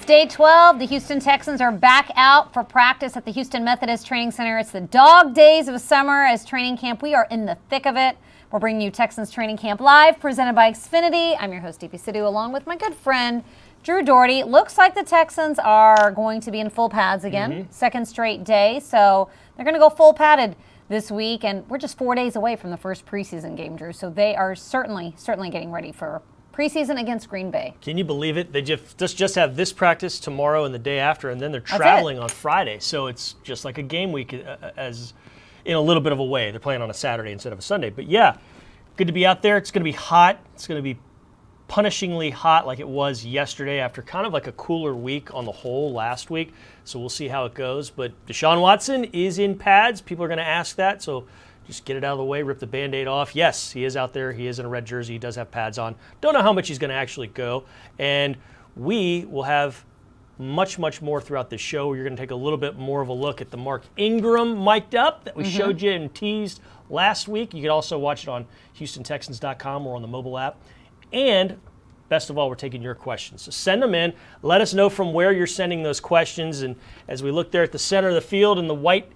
day 12. The Houston Texans are back out for practice at the Houston Methodist Training Center. It's the dog days of summer as training camp. We are in the thick of it. We're bringing you Texans Training Camp Live, presented by Xfinity. I'm your host, DP Sidhu, along with my good friend, Drew Doherty. Looks like the Texans are going to be in full pads again, second straight day. So they're going to go full padded this week, and we're just 4 days away from the first preseason game, Drew. So they are certainly getting ready for preseason against Green Bay. Can you believe it? They just have this practice tomorrow and the day after, and then they're traveling on Friday. So it's just like a game week as in a little bit of a way. They're playing on a Saturday instead of a Sunday. But yeah, good to be out there. It's going to be hot. It's going to be punishingly hot like it was yesterday after kind of like a cooler week on the whole last week. So we'll see how it goes. But Desean Watson is in pads. People are going to ask that. So just get it out of the way, rip the Band-Aid off. Yes, he is out there. He is in a red jersey. He does have pads on. Don't know how much he's going to actually go. And we will have much, much more throughout this show. You're going to take a little bit more of a look at the Mark Ingram mic'd up that we showed you and teased last week. You can also watch it on HoustonTexans.com or on the mobile app. And best of all, we're taking your questions. So send them in. Let us know from where you're sending those questions. And as we look there at the center of the field in the white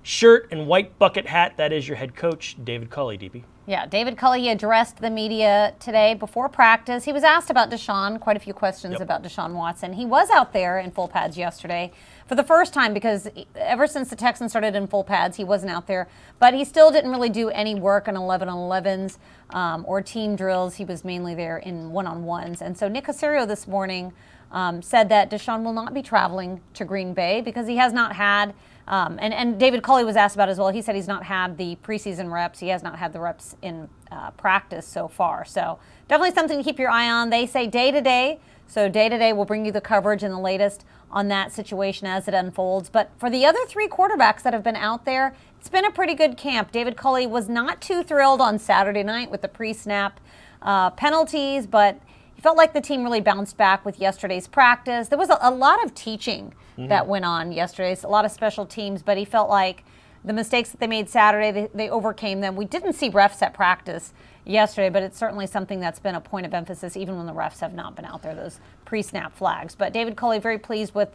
shirt and white bucket hat, that is your head coach, David Culley, DP. Yeah, David Culley addressed the media today before practice. He was asked about Desean, quite a few questions about Desean Watson. He was out there in full pads yesterday for the first time because ever since the Texans started in full pads, he wasn't out there. But he still didn't really do any work on 11-on-11s or team drills. He was mainly there in one-on-ones. And so Nick Caserio this morning said that Desean will not be traveling to Green Bay because he has not had and David Culley was asked about it as well. He said he's not had the preseason reps. He has not had the reps in practice so far. So definitely something to keep your eye on. They say day to day. So day to day, we'll bring you the coverage and the latest on that situation as it unfolds. But for the other three quarterbacks that have been out there, it's been a pretty good camp. David Culley was not too thrilled on Saturday night with the pre-snap penalties, but he felt like the team really bounced back with yesterday's practice. There was a lot of teaching that went on yesterday, a lot of special teams, but he felt like the mistakes that they made Saturday, they overcame them. We didn't see refs at practice yesterday, but it's certainly something that's been a point of emphasis even when the refs have not been out there, those pre-snap flags. But David Culley very pleased with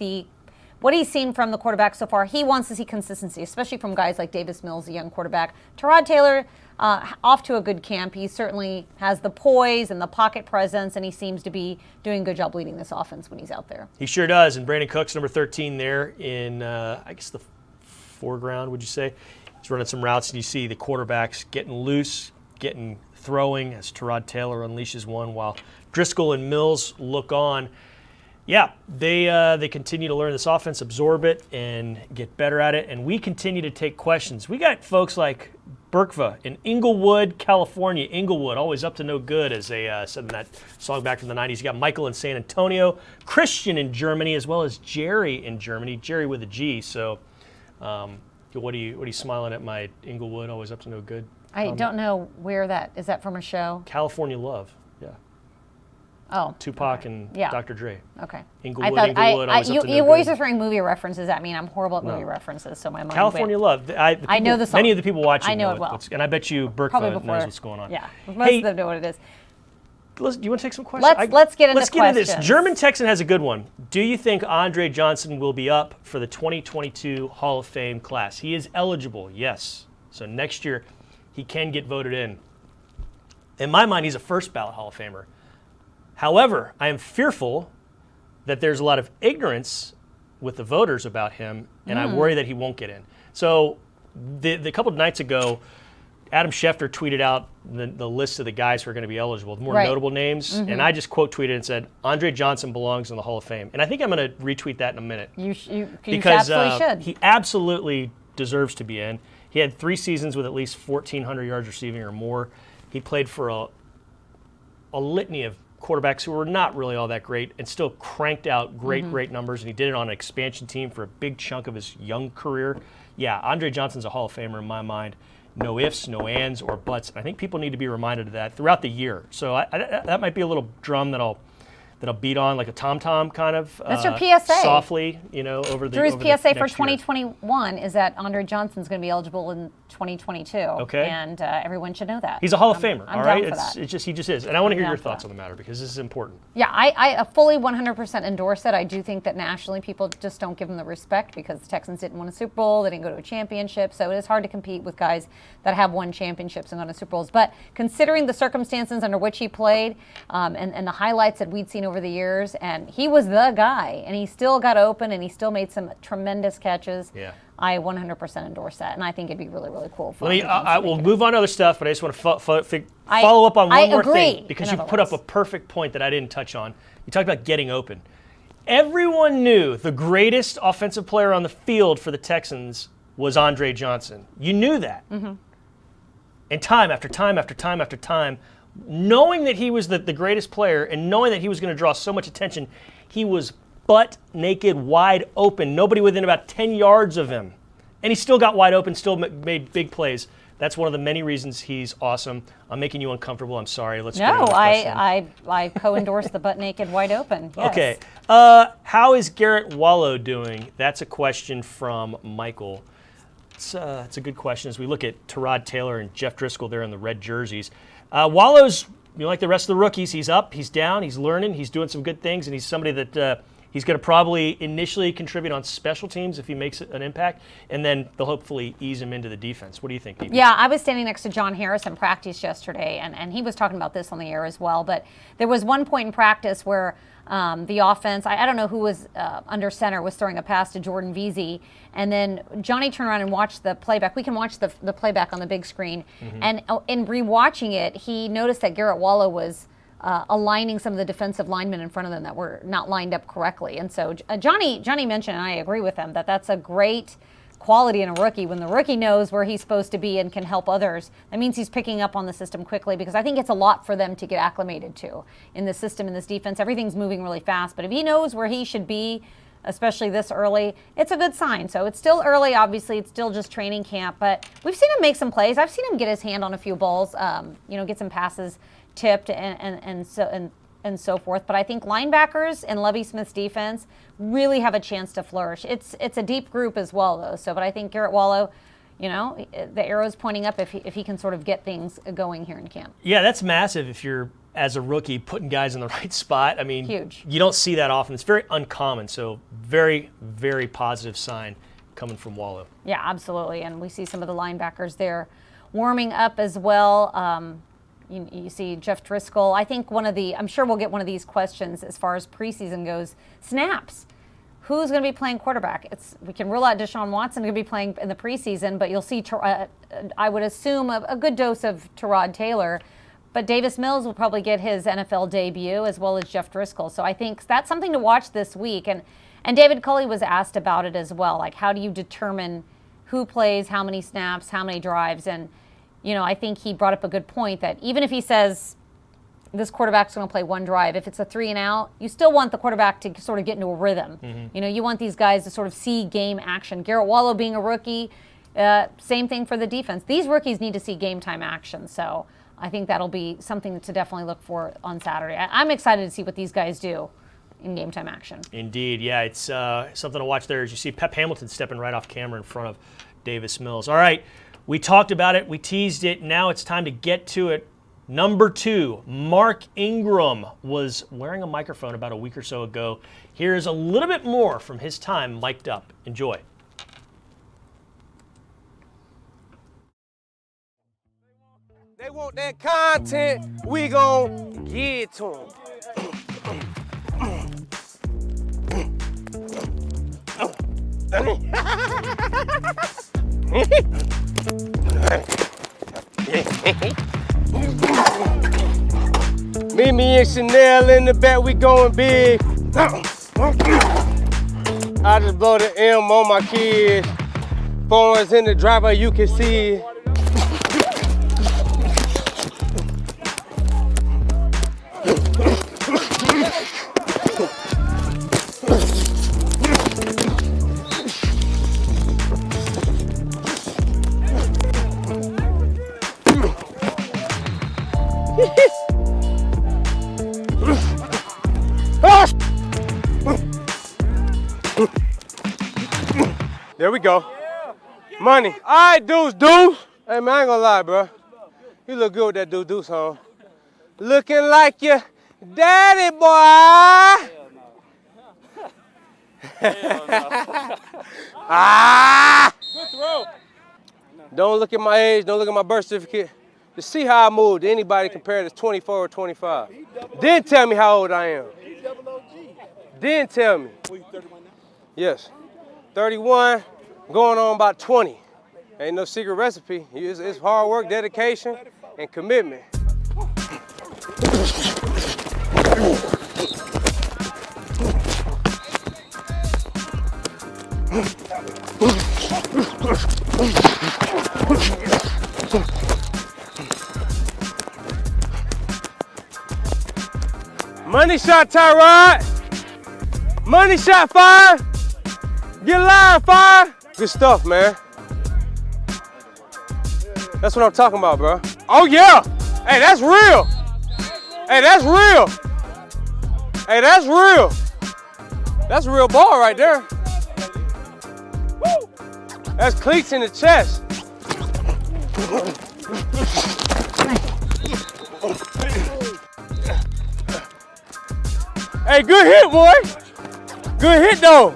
what he's seen from the quarterback so far. He wants to see consistency, especially from guys like Davis Mills, the young quarterback. Tyrod Taylor, off to a good camp. He certainly has the poise and the pocket presence, and he seems to be doing a good job leading this offense when he's out there. He sure does. And Brandon Cooks, number 13 there in, I guess, the foreground, would you say? He's running some routes, and you see the quarterbacks getting loose, throwing as Tyrod Taylor unleashes one while Driscoll and Mills look on. Yeah, they continue to learn this offense, absorb it, and get better at it. And we continue to take questions. We got folks like Berkva in Inglewood, California. Inglewood, always up to no good, as they said in that song back from the 90s. You got Michael in San Antonio, Christian in Germany, as well as Jerry in Germany. Jerry with a G. So, what are you smiling at? My Inglewood, always up to no good. I don't know where that is. That from a show? California Love. Yeah. Oh, Tupac and Dr. Dre. Okay. Inglewood, you always are throwing movie references at me, and I'm horrible at movie references, so my mind California Love. I know the song. Many of the people watching I know it well. And I bet you Berkva knows what's going on. Yeah, most of them know what it is. Do you want to take some questions? Let's get into this. German Texan has a good one. Do you think Andre Johnson will be up for the 2022 Hall of Fame class? He is eligible, yes. So next year, he can get voted in. In my mind, he's a first ballot Hall of Famer. However, I am fearful that there's a lot of ignorance with the voters about him, and I worry that he won't get in. So the couple of nights ago, Adam Schefter tweeted out the list of the guys who are going to be eligible, the more notable names, and I just quote tweeted and said, Andre Johnson belongs in the Hall of Fame. And I think I'm going to retweet that in a minute. Because absolutely should. He absolutely deserves to be in. He had 3 seasons with at least 1,400 yards receiving or more. He played for a litany of quarterbacks who were not really all that great and still cranked out great numbers, and he did it on an expansion team for a big chunk of his young career. Yeah, Andre Johnson's a Hall of Famer in my mind. No ifs, no ands, or buts. And I think people need to be reminded of that throughout the year. So that might be a little drum that I'll that'll beat on like a tom-tom kind of. That's your PSA. Softly, over the Drew's over PSA the for next year. 2021 is that Andre Johnson's going to be eligible in 2022. Okay. And everyone should know that. He's a Hall of Famer, I'm all down right? for that. He just is. And I want to hear down your for thoughts that. on the matter because this is important. Yeah, I fully 100% endorse it. I do think that nationally people just don't give him the respect because the Texans didn't win a Super Bowl, they didn't go to a championship, so it is hard to compete with guys that have won championships and gone to Super Bowls. But considering the circumstances under which he played and the highlights that we'd seen over the years, and he was the guy, and he still got open and he still made some tremendous catches. Yeah. I 100% endorse that, and I think it'd be really, really cool. For We'll move on to other stuff, but I just want to follow up on one more thing because you put up a perfect point that I didn't touch on. You talked about getting open. Everyone knew the greatest offensive player on the field for the Texans was Andre Johnson. You knew that. Mm-hmm. And time after time after time after time, knowing that he was the greatest player and knowing that he was going to draw so much attention, he was butt naked, wide open, nobody within about 10 yards of him. And he still got wide open, still made big plays. That's one of the many reasons he's awesome. I'm making you uncomfortable. I'm sorry. Let's get into the question. I co-endorse the butt naked, wide open. Yes. Okay. How is Garrett Wallow doing? That's a question from Michael. It's a good question as we look at Tyrod Taylor and Jeff Driscoll there in the red jerseys. Wallow's, like the rest of the rookies, he's up, he's down, he's learning, he's doing some good things, and he's somebody that he's going to probably initially contribute on special teams if he makes an impact, and then they'll hopefully ease him into the defense. What do you think, Nico? Yeah, I was standing next to John Harris in practice yesterday, and he was talking about this on the air as well. But there was one point in practice where the offense, I don't know who was under center, was throwing a pass to Jordan Veazey, and then Johnny turned around and watched the playback. We can watch the playback on the big screen. Mm-hmm. And in rewatching it, he noticed that Garrett Wallow was aligning some of the defensive linemen in front of them that were not lined up correctly. And so Johnny mentioned, and I agree with him, that that's a great quality in a rookie. When the rookie knows where he's supposed to be and can help others, that means he's picking up on the system quickly, because I think it's a lot for them to get acclimated to in the system, in this defense. Everything's moving really fast, but if he knows where he should be, especially this early, it's a good sign. So it's still early, obviously. It's still just training camp, but we've seen him make some plays. I've seen him get his hand on a few balls, get some passes tipped and so forth. But I think linebackers and Lovie Smith's defense really have a chance to flourish. It's a deep group as well, though. But I think Garrett Wallow, the arrow's pointing up if he can sort of get things going here in camp. Yeah, that's massive if you're, as a rookie, putting guys in the right spot. I mean, huge. You don't see that often. It's very uncommon. So very, very positive sign coming from Wallow. Yeah, absolutely. And we see some of the linebackers there warming up as well. You see Jeff Driscoll. I think I'm sure we'll get one of these questions as far as preseason goes. Snaps. Who's going to be playing quarterback? We can rule out Desean Watson going to be playing in the preseason, but you'll see, I would assume, a good dose of Tyrod Taylor. But Davis Mills will probably get his NFL debut, as well as Jeff Driscoll. So I think that's something to watch this week. And David Culley was asked about it as well. Like, how do you determine who plays, how many snaps, how many drives? And I think he brought up a good point that even if he says this quarterback's going to play one drive, if it's a 3 and out, you still want the quarterback to sort of get into a rhythm. Mm-hmm. You want these guys to sort of see game action. Garrett Wallow being a rookie, same thing for the defense. These rookies need to see game time action. So I think that'll be something to definitely look for on Saturday. I'm excited to see what these guys do in game time action. Indeed, yeah, it's something to watch there as you see Pep Hamilton stepping right off camera in front of Davis Mills. All right. We talked about it. We teased it. Now it's time to get to it. Number 2, Mark Ingram was wearing a microphone about a week or so ago. Here's a little bit more from his time mic'd up. Enjoy. They want that content. We gon' give it to them. Me and Chanel in the back, we going big. I just blow the M on my kids. Phones in the driver, you can see. There we go. Money. All right, Deuce. Hey, man, I ain't gonna lie, bro. You look good with that Deuce on. Looking like your daddy, boy. Ah! Good throw. Don't look at my age. Don't look at my birth certificate. To see how I moved to anybody compared to 24 or 25. Then tell me how old I am. Then tell me. Yes. 31, going on about 20. Ain't no secret recipe. It's hard work, dedication, and commitment. Money shot, Tyrod. Money shot, fire. Get live, fire. Good stuff, man. That's what I'm talking about, bro. Oh, yeah. Hey, that's real. Hey, that's real. Hey, that's real. That's a real ball right there. Woo. That's cleats in the chest. Hey, good hit, boy. Good hit, though.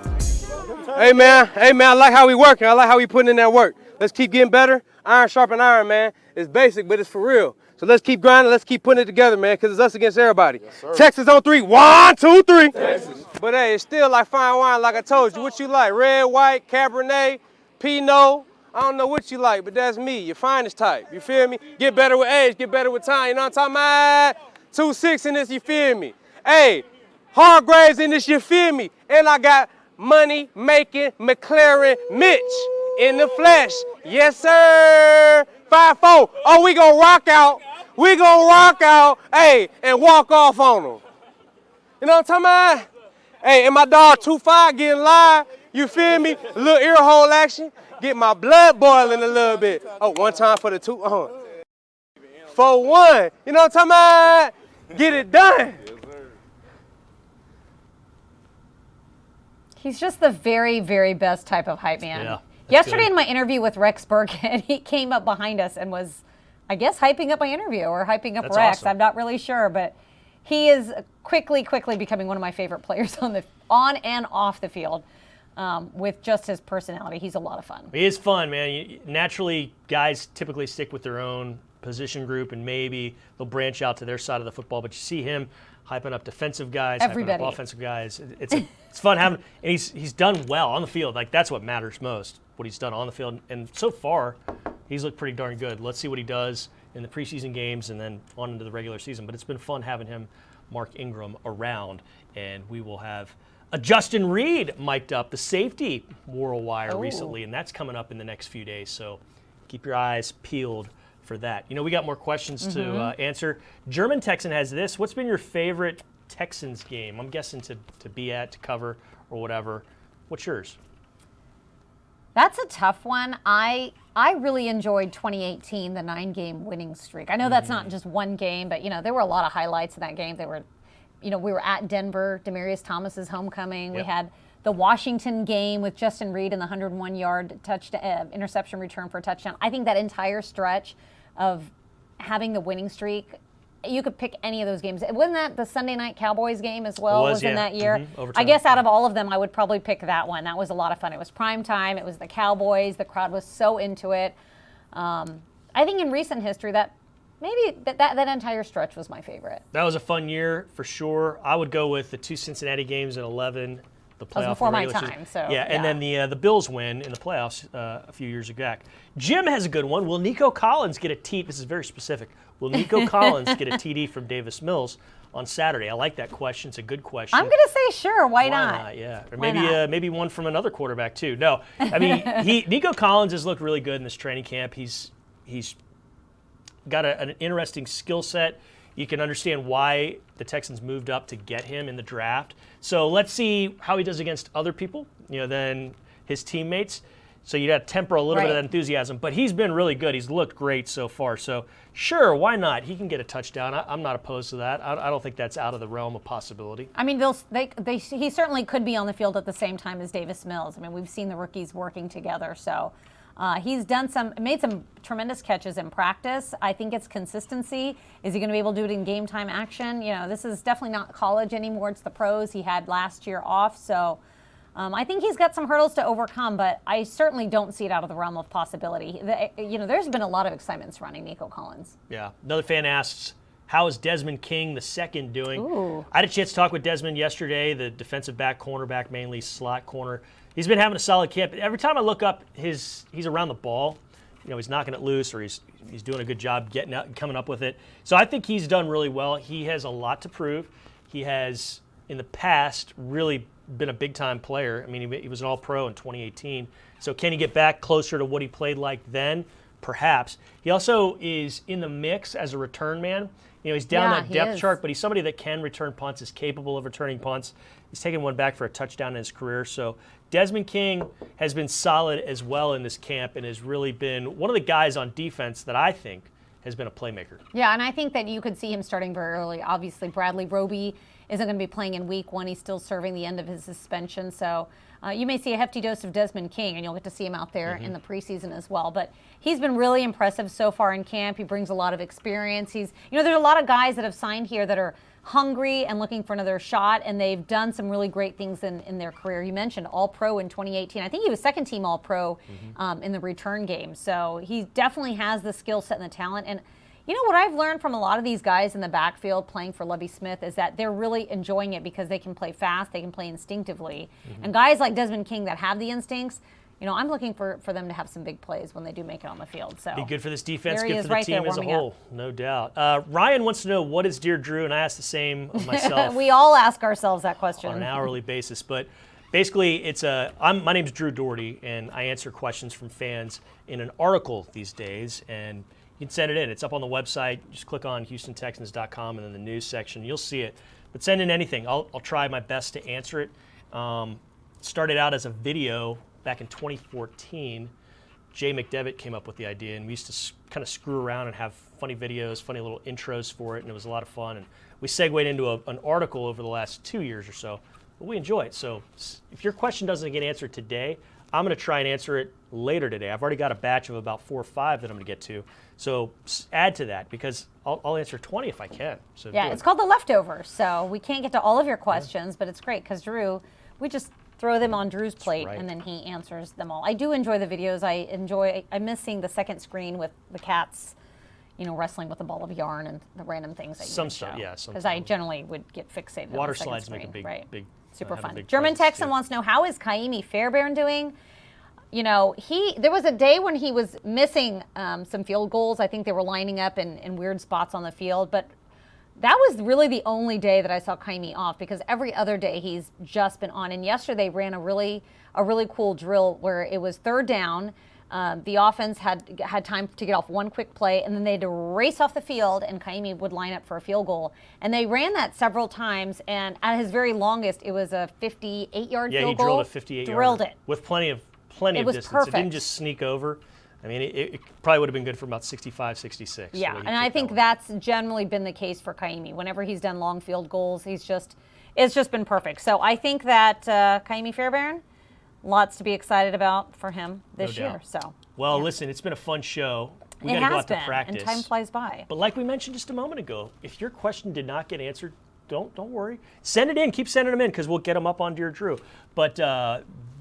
Hey, man, I like how we working. I like how we putting in that work. Let's keep getting better. Iron sharpen iron, man. It's basic, but it's for real. So let's keep grinding. Let's keep putting it together, man, because it's us against everybody. Yes, Texas on 3. 1, 2, 3. Texas. But, hey, it's still like fine wine, like I told you. What you like? Red, white, Cabernet, Pinot. I don't know what you like, but that's me, your finest type. You feel me? Get better with age. Get better with time. You know what I'm talking about? 2-6 in this, you feel me? Hey, Hargraves in this, you feel me? And I got money-making McLaren Mitch in the flesh. Yes, sir. 5-4. Oh, we gonna rock out. We gonna rock out, hey, and walk off on them. You know what I'm talking about? Hey, and my dog 2-5 getting live. You feel me? A little ear hole action. Get my blood boiling a little bit. Oh, one time for the 2. 4-1. You know what I'm talking about? Get it done. He's just the very, very best type of hype man. Yeah, Yesterday good. in my interview with Rex Burkhead, he came up behind us and was, I guess, hyping up my interview or hyping up That's Rex. awesome. I'm not really sure, but he is quickly becoming one of my favorite players on and off the field with just his personality. He's a lot of fun. He is fun, man. Naturally, guys typically stick with their own position group, and maybe they'll branch out to their side of the football. But you see him hyping up defensive guys, Everybody. hyping up offensive guys. It's fun having, and he's done well on the field. Like, that's what matters most, what he's done on the field. And so far, he's looked pretty darn good. Let's see what he does in the preseason games and then on into the regular season. But it's been fun having him, Mark Ingram, around, and we will have a Justin Reed mic'd up, the safety wore a wire recently, and that's coming up in the next few days. So keep your eyes peeled for that. You know, we got more questions to answer. German Texan has this. What's been your favorite Texans game? I'm guessing to be at, to cover, or whatever. What's yours? That's a tough one. I really enjoyed 2018, the 9-game winning streak. I know that's not just one game, but, you know, there were a lot of highlights in that game. They were, you know, we were at Denver, Demaryius Thomas's homecoming. Yep. We had the Washington game with Justin Reed and the 101-yard interception return for a touchdown. I think that entire stretch of having the winning streak, you could pick any of those games. Wasn't that the Sunday night Cowboys game as well? Was in yeah. that year? Overtime. I guess out of all of them, I would probably pick that one. That was a lot of fun. It was prime time. It was the Cowboys. The crowd was so into it. I think in recent history, that maybe that entire stretch was my favorite. That was a fun year for sure. I would go with the 2 Cincinnati games in 11. The playoff That was before my regular time, season. so yeah, and then the Bills win in the playoffs a few years back. Jim has a good one. Will Nico Collins get a TD? This is very specific. Will Nico Collins get a TD from Davis Mills on Saturday? I like that question. It's a good question. I'm going to say sure. Why not? Yeah, or Why maybe not? maybe one from another quarterback too. No, I mean Nico Collins has looked really good in this training camp. He's got an interesting skill set. You can understand why the Texans moved up to get him in the draft. So let's see how he does against other people, than his teammates. So you got to temper a little bit of that enthusiasm. But he's been really good. He's looked great so far. So sure, why not? He can get a touchdown. I'm not opposed to that. I don't think that's out of the realm of possibility. I mean, he certainly could be on the field at the same time as Davis Mills. I mean, we've seen the rookies working together. So he's made some tremendous catches in practice. I think it's consistency. Is he going to be able to do it in game time action? You know, this is definitely not college anymore. It's the pros. He had last year off. So I think he's got some hurdles to overcome, but I certainly don't see it out of the realm of possibility. There's been a lot of excitement surrounding Nico Collins. Yeah. Another fan asks, how is Desmond King II doing? Ooh. I had a chance to talk with Desmond yesterday, the defensive back, cornerback, mainly slot corner. He's been having a solid camp. Every time I look up, he's around the ball. You know, he's knocking it loose, or he's doing a good job getting out and coming up with it. So I think he's done really well. He has a lot to prove. He has, in the past, really been a big-time player. I mean, he was an All-Pro in 2018. So can he get back closer to what he played like then? Perhaps. He also is in the mix as a return man. You know, he's down that depth chart, but he's somebody that can return punts, is capable of returning punts. He's taken one back for a touchdown in his career. So Desmond King has been solid as well in this camp and has really been one of the guys on defense that I think has been a playmaker. Yeah, and I think that you could see him starting very early. Obviously, Bradley Roby isn't going to be playing in week 1. He's still serving the end of his suspension. So you may see a hefty dose of Desmond King, and you'll get to see him out there in the preseason as well. But he's been really impressive so far in camp. He brings a lot of experience. There's a lot of guys that have signed here that are hungry and looking for another shot, and they've done some really great things in their career. You mentioned All-Pro in 2018. I think he was second-team All-Pro in the return game. So he definitely has the skill set and the talent. And you know what I've learned from a lot of these guys in the backfield playing for Lovie Smith is that they're really enjoying it because they can play fast, they can play instinctively. And guys like Desmond King that have the instincts, you know, I'm looking for them to have some big plays when they do make it on the field. So be good for this defense, good good for the team as a whole, no doubt. Ryan wants to know, what is Dear Drew? And I asked the same of myself. We all ask ourselves that question. On an hourly basis. But basically, my name's Drew Doherty, and I answer questions from fans in an article these days. And you can send it in. It's up on the website. Just click on HoustonTexans.com and then the news section. You'll see it. But send in anything. I'll try my best to answer it. Started out as a video back in 2014. Jay McDevitt came up with the idea, and we used to kind of screw around and have funny videos, funny little intros for it, and it was a lot of fun. And we segued into an article over the last 2 years or so. But we enjoy it. So if your question doesn't get answered today, I'm going to try and answer it later today. I've already got a batch of about 4 or 5 that I'm going to get to. So add to that, because I'll answer 20 if I can. So yeah, it's called The Leftovers. So we can't get to all of your questions, but it's great because Drew, we just throw them on Drew's plate, and then he answers them all. I do enjoy the videos. I miss seeing the second screen with the cats, you know, wrestling with a ball of yarn and the random things that you some stuff, yeah. Because I generally would get fixated water on the second slides screen. make a big super fun. Big German Texan too. wants to know, how is Kaimi Fairbairn doing? You know, there was a day when he was missing some field goals. I think they were lining up in weird spots on the field, but that was really the only day that I saw Kaimi off, because every other day he's just been on. And yesterday ran a really cool drill where it was third down. The offense had time to get off one quick play, and then they had to race off the field, and Kaimi would line up for a field goal. And they ran that several times, and at his very longest, it was a 58-yard field goal. Yeah, he drilled a 58-yard. Drilled it. With plenty of distance. Perfect. It didn't just sneak over. I mean, it probably would have been good for about 65, 66. Yeah, and I think that's generally been the case for Kaimi. Whenever he's done long field goals, it's just been perfect. So I think that Kaimi Fairbairn, lots to be excited about for him this year. So, well, listen, it's been a fun show. We it got to go has out been, to practice. and time flies by. But like we mentioned just a moment ago, if your question did not get answered, don't worry. Send it in. Keep sending them in, because we'll get them up on Dear Drew. But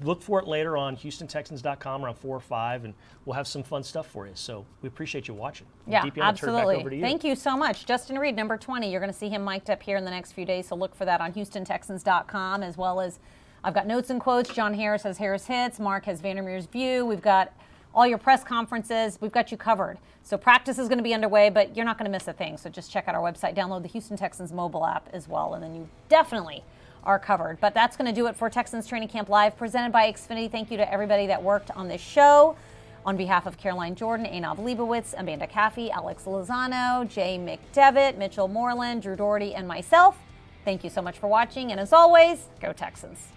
look for it later on HoustonTexans.com around 4 or 5, and we'll have some fun stuff for you. So we appreciate you watching. Yeah, Deep, absolutely. Turn it back over to you. Thank you so much. Justin Reed, number 20. You're going to see him mic'd up here in the next few days, so look for that on HoustonTexans.com, as well as I've got notes and quotes. John Harris has Harris Hits. Mark has Vandermeer's View. We've got all your press conferences. We've got you covered. So practice is going to be underway, but you're not going to miss a thing. So just check out our website, download the Houston Texans mobile app as well, and then you definitely are covered. But that's going to do it for Texans Training Camp Live, presented by Xfinity. Thank you to everybody that worked on this show. On behalf of Caroline Jordan, Einav Leibowitz, Amanda Caffey, Alex Lozano, Jay McDevitt, Mitchell Moreland, Drew Doherty, and myself, thank you so much for watching. And as always, go Texans.